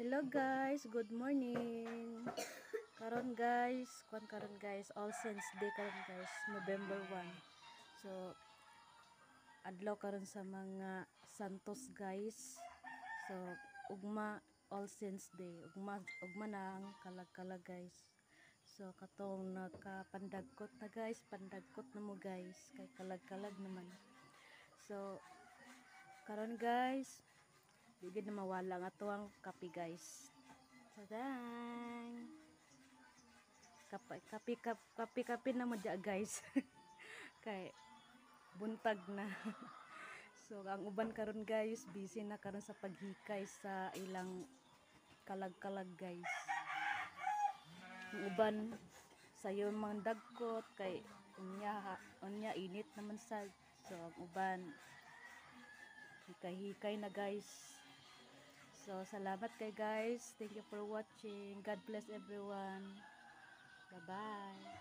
Hello guys, good morning. Karon guys, All Saints Day karon guys, November 1. So adlaw karon sa mga santos guys. So ugma All Saints Day, ugma na ang kalag-kalag guys. So katong nakapandagkot na guys, pandagkot na mo guys, kay kalag-kalag naman. So karon guys, digid na mawala nga to ang kape guys. Tadang! Kape na mo dya guys. Kay buntag na. So ang uban karon guys, busy na karon sa paghikay sa ilang kalag-kalag guys. Ang uban sayo mga dagkot kay unya init naman sad. So ang uban hikay na guys. So, salamat kay guys. Thank you for watching. God bless everyone. Bye-bye.